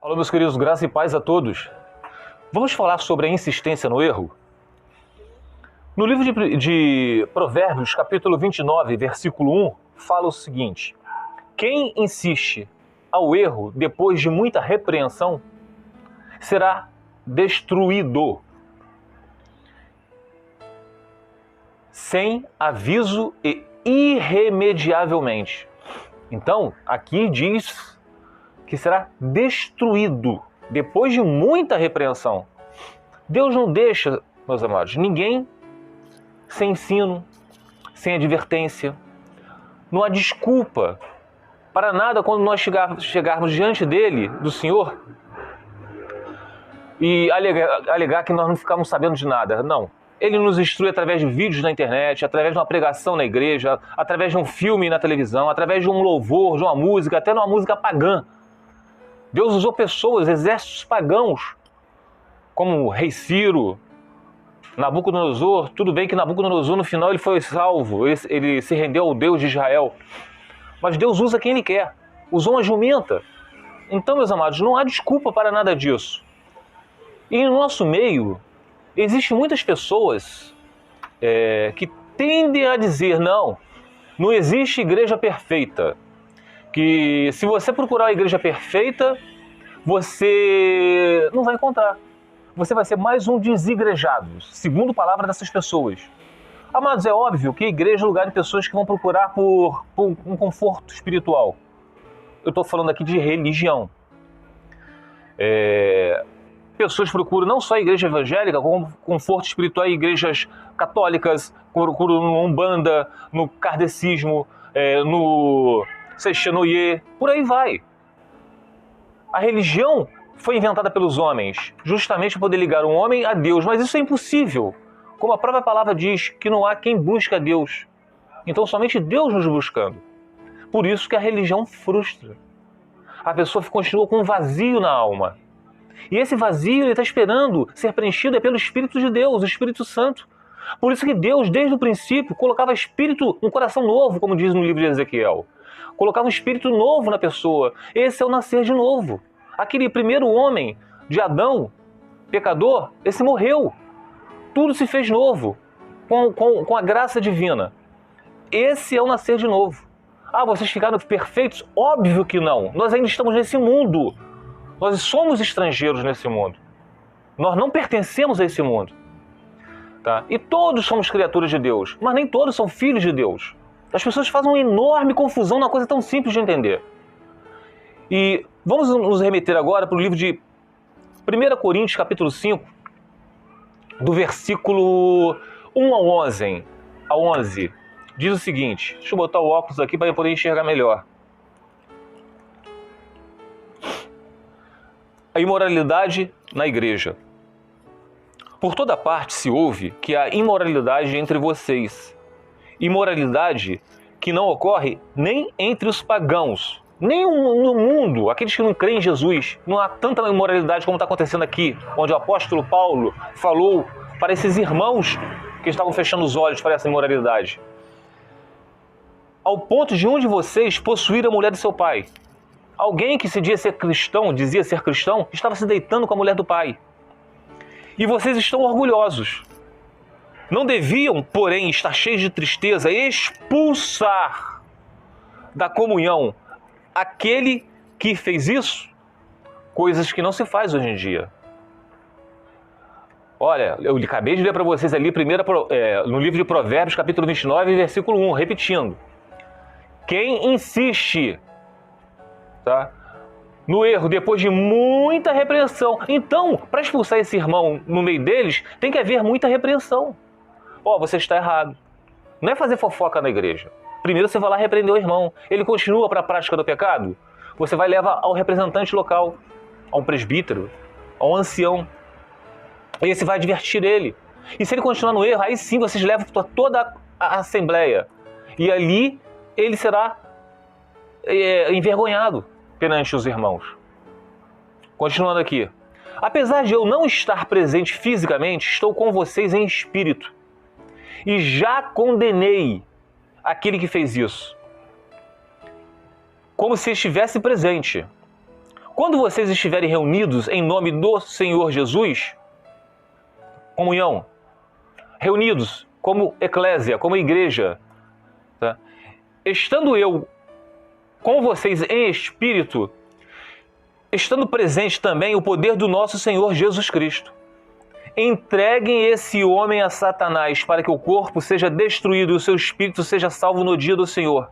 Alô, meus queridos, graça e paz a todos. Vamos falar sobre a insistência no erro? No livro de Provérbios, capítulo 29, versículo 1, fala o seguinte: quem insiste ao erro depois de muita repreensão será destruído, sem aviso e irremediavelmente. Então, aqui diz que será destruído depois de muita repreensão. Deus não deixa, meus amados, ninguém sem ensino, sem advertência. Não há desculpa para nada quando nós chegarmos diante dele, do Senhor, e alegar que nós não ficamos sabendo de nada. Não. Ele nos instrui através de vídeos na internet, através de uma pregação na igreja, através de um filme na televisão, através de um louvor, de uma música, até de uma música pagã. Deus usou pessoas, exércitos pagãos, como o rei Ciro, Nabucodonosor. Tudo bem que Nabucodonosor no final ele foi salvo, ele se rendeu ao Deus de Israel. Mas Deus usa quem ele quer. Usou uma jumenta. Então, meus amados, não há desculpa para nada disso. E no nosso meio, existem muitas pessoas que tendem a dizer, não existe igreja perfeita. Que se você procurar a igreja perfeita, você não vai encontrar. Você vai ser mais um desigrejado, segundo a palavra dessas pessoas. Amados, é óbvio que a igreja é lugar de pessoas que vão procurar por um conforto espiritual. Eu estou falando aqui de religião. Pessoas procuram não só a igreja evangélica, como conforto espiritual em igrejas católicas, procuram no Umbanda, no kardecismo, no Seixinoye, por aí vai. A religião foi inventada pelos homens, justamente para poder ligar um homem a Deus, mas isso é impossível. Como a própria palavra diz, que não há quem busque a Deus. Então somente Deus nos buscando. Por isso que a religião frustra. A pessoa continua com um vazio na alma. E esse vazio ele está esperando ser preenchido pelo Espírito de Deus, o Espírito Santo. Por isso que Deus, desde o princípio, colocava um coração novo, como diz no livro de Ezequiel. Colocava um espírito novo na pessoa. Esse é o nascer de novo. Aquele primeiro homem de Adão, pecador, esse morreu. Tudo se fez novo, com a graça divina. Esse é o nascer de novo. Vocês ficaram perfeitos? Óbvio que não. Nós ainda estamos nesse mundo. Nós somos estrangeiros nesse mundo. Nós não pertencemos a esse mundo. Tá? E todos somos criaturas de Deus, mas nem todos são filhos de Deus. As pessoas fazem uma enorme confusão numa coisa tão simples de entender. E vamos nos remeter agora para o livro de 1 Coríntios, capítulo 5, do versículo 1 ao 11. Diz o seguinte, deixa eu botar o óculos aqui para eu poder enxergar melhor. A imoralidade na igreja. Por toda parte se ouve que há imoralidade entre vocês. Imoralidade que não ocorre nem entre os pagãos, nem no mundo, aqueles que não creem em Jesus. Não há tanta imoralidade como está acontecendo aqui, onde o apóstolo Paulo falou para esses irmãos que estavam fechando os olhos para essa imoralidade. Ao ponto de um de vocês possuir a mulher de seu pai. Alguém que dizia ser cristão, estava se deitando com a mulher do pai. E vocês estão orgulhosos. Não deviam, porém, estar cheios de tristeza, expulsar da comunhão aquele que fez isso? Coisas que não se faz hoje em dia. Olha, eu acabei de ler para vocês ali no livro de Provérbios, capítulo 29, versículo 1, repetindo. Quem insiste, tá, no erro depois de muita repreensão. Então, para expulsar esse irmão no meio deles, tem que haver muita repreensão. Você está errado. Não é fazer fofoca na igreja. Primeiro você vai lá repreender o irmão. Ele continua para a prática do pecado. Você vai levar ao representante local, ao presbítero, ao ancião. E esse vai advertir ele. E se ele continuar no erro, aí sim vocês levam toda a assembleia. E ali ele será envergonhado perante os irmãos. Continuando aqui. Apesar de eu não estar presente fisicamente, estou com vocês em espírito. E já condenei aquele que fez isso, como se estivesse presente. Quando vocês estiverem reunidos em nome do Senhor Jesus, comunhão, reunidos como eclésia, como igreja, tá? Estando eu com vocês em espírito, estando presente também o poder do nosso Senhor Jesus Cristo. Entreguem esse homem a Satanás para que o corpo seja destruído e o seu espírito seja salvo no dia do Senhor.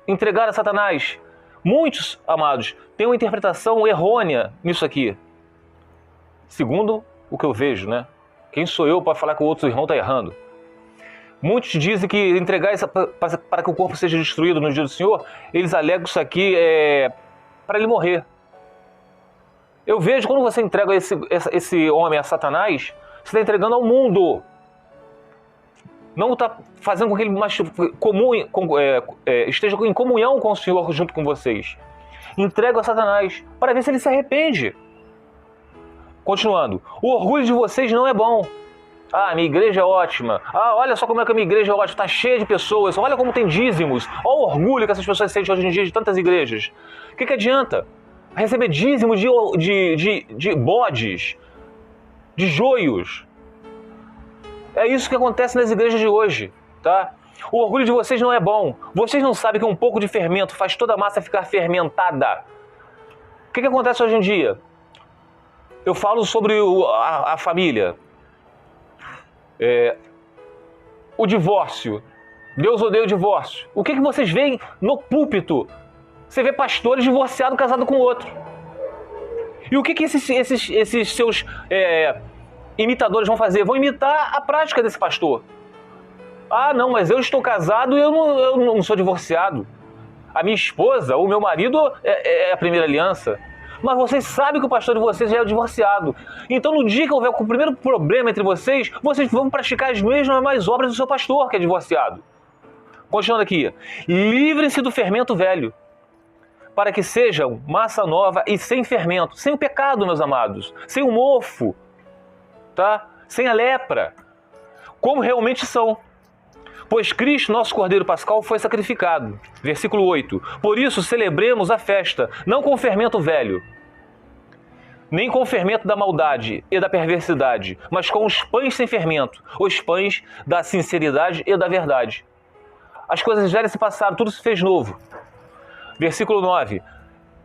Entregar a Satanás. Muitos, amados, têm uma interpretação errônea nisso aqui. Segundo o que eu vejo, né? Quem sou eu para falar que o outro irmão está errando? Muitos dizem que entregar isso para que o corpo seja destruído no dia do Senhor, eles alegam isso aqui para ele morrer. Eu vejo quando você entrega esse homem a Satanás, você está entregando ao mundo. Não está fazendo com que ele esteja em comunhão com o Senhor junto com vocês. Entrega a Satanás para ver se ele se arrepende. Continuando. O orgulho de vocês não é bom. Ah, minha igreja é ótima. Ah, olha só como é que a minha igreja é ótima. Está cheia de pessoas. Olha como tem dízimos. Olha o orgulho que essas pessoas sentem hoje em dia de tantas igrejas. O que adianta? Receber dízimos de bodes, de joios. É isso que acontece nas igrejas de hoje, tá? O orgulho de vocês não é bom. Vocês não sabem que um pouco de fermento faz toda a massa ficar fermentada. O que acontece hoje em dia? Eu falo sobre a família. O divórcio. Deus odeia o divórcio. O que vocês veem no púlpito? Você vê pastores divorciados casados com outro. E o que esses seus imitadores vão fazer? Vão imitar a prática desse pastor. Ah, não, mas eu estou casado e eu não sou divorciado. A minha esposa, o meu marido é a primeira aliança. Mas vocês sabem que o pastor de vocês já é divorciado. Então, no dia que houver o primeiro problema entre vocês vão praticar as mesmas obras do seu pastor, que é divorciado. Continuando aqui. Livrem-se do fermento velho, para que sejam massa nova e sem fermento, sem o pecado, meus amados, sem o mofo, tá? Sem a lepra, como realmente são. Pois Cristo, nosso Cordeiro Pascal, foi sacrificado. Versículo 8. Por isso celebremos a festa, não com o fermento velho, nem com o fermento da maldade e da perversidade, mas com os pães sem fermento, os pães da sinceridade e da verdade. As coisas velhas se passaram, tudo se fez novo. Versículo 9.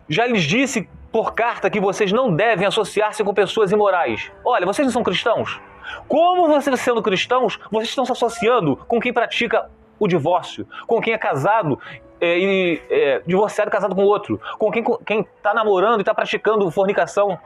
Já lhes disse por carta que vocês não devem associar-se com pessoas imorais. Olha, vocês não são cristãos? Como vocês, sendo cristãos, vocês estão se associando com quem pratica o divórcio, com quem é casado divorciado, casado com outro, com quem está namorando e está praticando fornicação,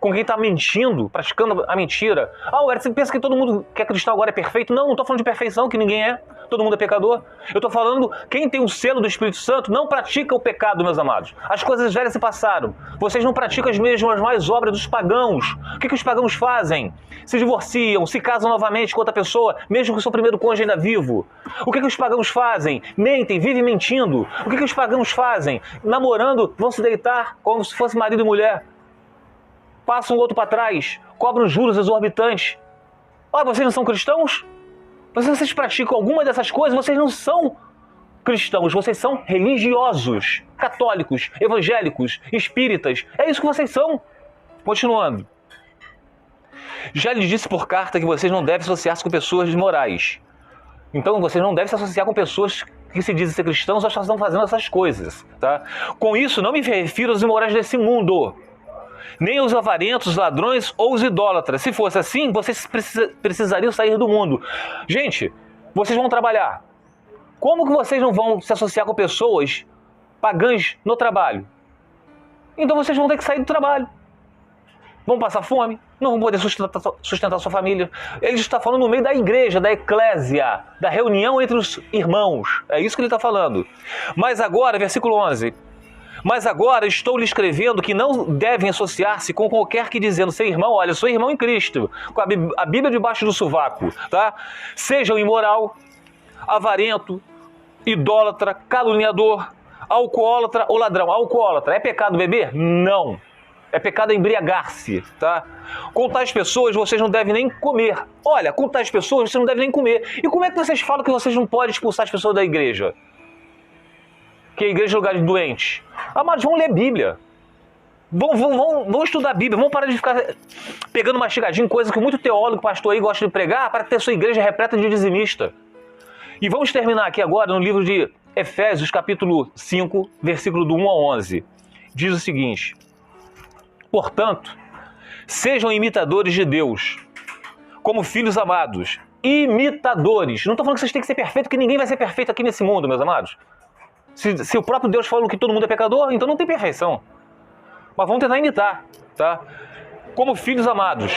com quem está mentindo, praticando a mentira. Ah, você pensa que todo mundo que é cristão agora é perfeito? Não estou falando de perfeição, que ninguém é. Todo mundo é pecador. Eu estou falando, quem tem o selo do Espírito Santo não pratica o pecado, meus amados. As coisas velhas se passaram. Vocês não praticam as mesmas obras dos pagãos. O que os pagãos fazem? Se divorciam, se casam novamente com outra pessoa, mesmo que o seu primeiro cônjuge ainda vivo. O que os pagãos fazem? Mentem, vivem mentindo. O que os pagãos fazem? Namorando, vão se deitar como se fosse marido e mulher. Passam o outro para trás, cobram juros exorbitantes. Olha, vocês não são cristãos? Mas se vocês praticam alguma dessas coisas, vocês não são cristãos, vocês são religiosos, católicos, evangélicos, espíritas. É isso que vocês são. Continuando. Já lhes disse por carta que vocês não devem associar-se com pessoas imorais. Então vocês não devem se associar com pessoas que se dizem ser cristãos ou já estão fazendo essas coisas. Tá? Com isso, não me refiro aos imorais desse mundo, nem os avarentos, os ladrões ou os idólatras. Se fosse assim, vocês precisariam sair do mundo. Gente, vocês vão trabalhar. Como que vocês não vão se associar com pessoas pagãs no trabalho? Então vocês vão ter que sair do trabalho. Vão passar fome, não vão poder sustentar sua família. Ele está falando no meio da igreja, da eclésia, da reunião entre os irmãos. É isso que ele está falando. Mas agora, versículo 11... Mas agora estou lhe escrevendo que não devem associar-se com qualquer que dizendo ser irmão, olha, sou irmão em Cristo, com a Bíblia debaixo do sovaco, tá? Seja o imoral, avarento, idólatra, caluniador, alcoólatra ou ladrão. Alcoólatra, é pecado beber? Não. É pecado embriagar-se, tá? Com tais pessoas vocês não devem nem comer. Olha, com tais pessoas vocês não devem nem comer. E como é que vocês falam que vocês não podem expulsar as pessoas da igreja? Que a igreja é lugar de doentes. Amados, vão ler Bíblia. Vão estudar a Bíblia, vão parar de ficar pegando mastigadinho, coisa que muito teólogo, pastor aí gosta de pregar, para ter sua igreja repleta de dizimista. E vamos terminar aqui agora no livro de Efésios, capítulo 5, versículo do 1 ao 11. Diz o seguinte: portanto, sejam imitadores de Deus, como filhos amados. Imitadores. Não estou falando que vocês têm que ser perfeitos, que ninguém vai ser perfeito aqui nesse mundo, meus amados. Se o próprio Deus falou que todo mundo é pecador, então não tem perfeição. Mas vamos tentar imitar, tá? Como filhos amados.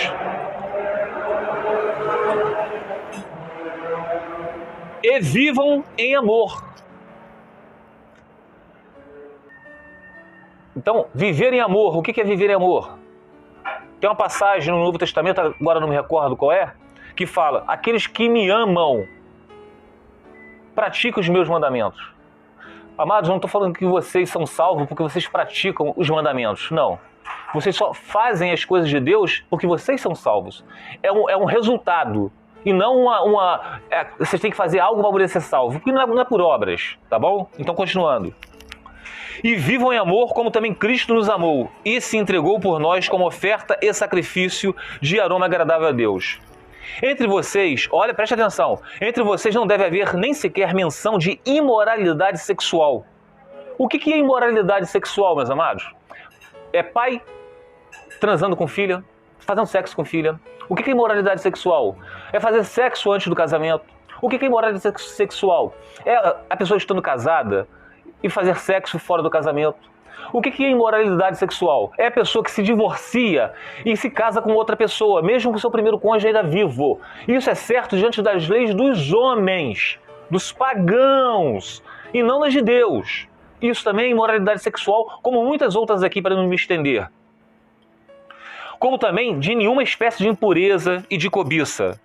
E vivam em amor. Então, viver em amor. O que é viver em amor? Tem uma passagem no Novo Testamento, agora não me recordo qual é, que fala: aqueles que me amam praticam os meus mandamentos. Amados, eu não estou falando que vocês são salvos porque vocês praticam os mandamentos. Não. Vocês só fazem as coisas de Deus porque vocês são salvos. É um resultado. E não vocês têm que fazer algo para poder ser salvo. Porque não é por obras. Tá bom? Então, continuando. E vivam em amor como também Cristo nos amou e se entregou por nós como oferta e sacrifício de aroma agradável a Deus. Entre vocês, olha, preste atenção, entre vocês não deve haver nem sequer menção de imoralidade sexual. O que é imoralidade sexual, meus amados? É pai transando com filha, fazendo sexo com filha. O que é imoralidade sexual? É fazer sexo antes do casamento. O que é imoralidade sexual? É a pessoa estando casada e fazer sexo fora do casamento. O que é imoralidade sexual? É a pessoa que se divorcia e se casa com outra pessoa, mesmo que o seu primeiro cônjuge ainda vivo. Isso é certo diante das leis dos homens, dos pagãos, e não das de Deus. Isso também é imoralidade sexual, como muitas outras aqui, para não me estender. Como também de nenhuma espécie de impureza e de cobiça,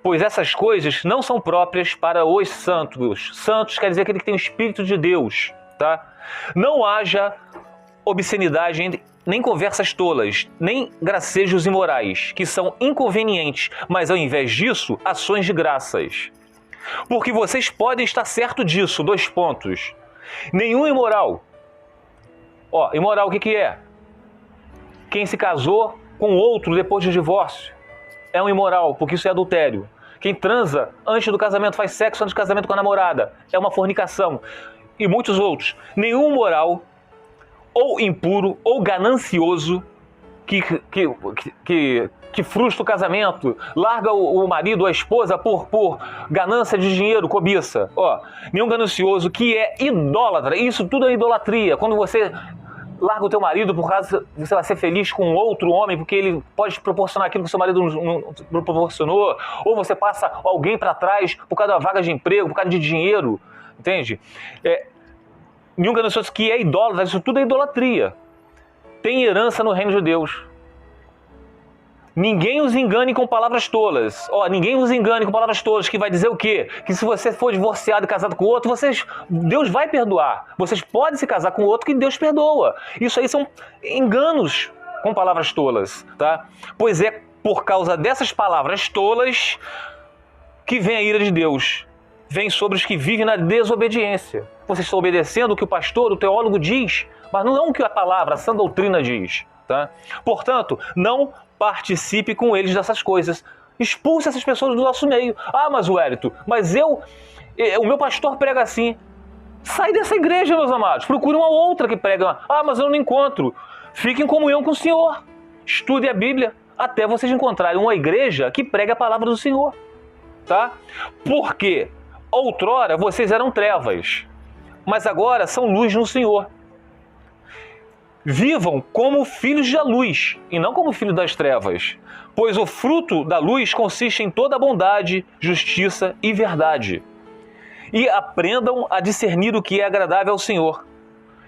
pois essas coisas não são próprias para os santos. Santos quer dizer aquele que tem o Espírito de Deus, tá? Não haja obscenidade, nem conversas tolas, nem gracejos imorais, que são inconvenientes, mas ao invés disso, ações de graças. Porque vocês podem estar certo disso, 2 pontos. Nenhum imoral. Imoral o que é? Quem se casou com outro depois do divórcio é um imoral, porque isso é adultério. Quem transa antes do casamento, faz sexo antes do casamento com a namorada, é uma fornicação. E muitos outros. Nenhum moral, ou impuro, ou ganancioso, que frustra o casamento, larga o marido ou a esposa por ganância de dinheiro, cobiça. Nenhum ganancioso que é idólatra. Isso tudo é idolatria. Quando você larga o teu marido por causa que você vai ser feliz com outro homem, porque ele pode te proporcionar aquilo que o seu marido não proporcionou, ou você passa alguém para trás por causa da vaga de emprego, por causa de dinheiro, entende? Nenhum ganancioso que é idólatra, isso tudo é idolatria. Tem herança no reino de Deus. Ninguém os engane com palavras tolas. Ninguém os engane com palavras tolas, que vai dizer o quê? Que se você for divorciado e casado com outro, Deus vai perdoar. Vocês podem se casar com outro que Deus perdoa. Isso aí são enganos com palavras tolas, tá? Pois é por causa dessas palavras tolas que vem a ira de Deus. Vem sobre os que vivem na desobediência. Vocês estão obedecendo o que o pastor, o teólogo diz, mas não é o que a palavra, a sã doutrina diz, tá? Portanto, não participe com eles dessas coisas. Expulse essas pessoas do nosso meio. Mas Wellington, o meu pastor prega assim. Sai dessa igreja, meus amados. Procure uma outra que prega. Mas eu não encontro. Fique em comunhão com o Senhor. Estude a Bíblia até vocês encontrarem uma igreja que prega a palavra do Senhor, tá? Porque outrora vocês eram trevas, mas agora são luz no Senhor. Vivam como filhos da luz e não como filhos das trevas, pois o fruto da luz consiste em toda bondade, justiça e verdade. E aprendam a discernir o que é agradável ao Senhor.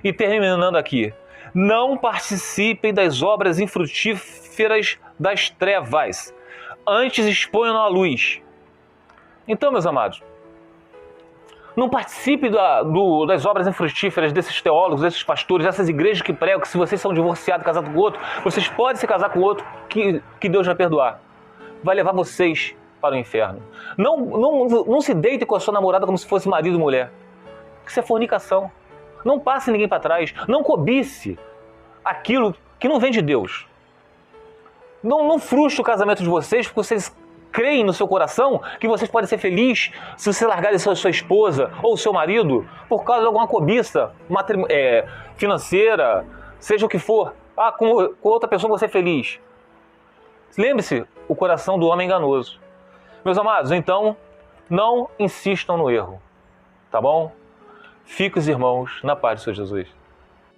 E terminando aqui, não participem das obras infrutíferas das trevas, antes exponham à luz. Então, meus amados, não participe das obras infrutíferas desses teólogos, desses pastores, dessas igrejas que pregam que se vocês são divorciados, casados com outro, vocês podem se casar com outro que Deus vai perdoar. Vai levar vocês para o inferno. Não se deite com a sua namorada como se fosse marido e mulher. Isso é fornicação. Não passe ninguém para trás. Não cobice aquilo que não vem de Deus. Não frustre o casamento de vocês, porque vocês creem no seu coração que vocês podem ser felizes se você largar sua esposa ou seu marido por causa de alguma cobiça financeira, seja o que for. Com outra pessoa você é feliz. Lembre-se, o coração do homem é enganoso. Meus amados, então, não insistam no erro, tá bom? Fiquem os irmãos na paz do Senhor Jesus.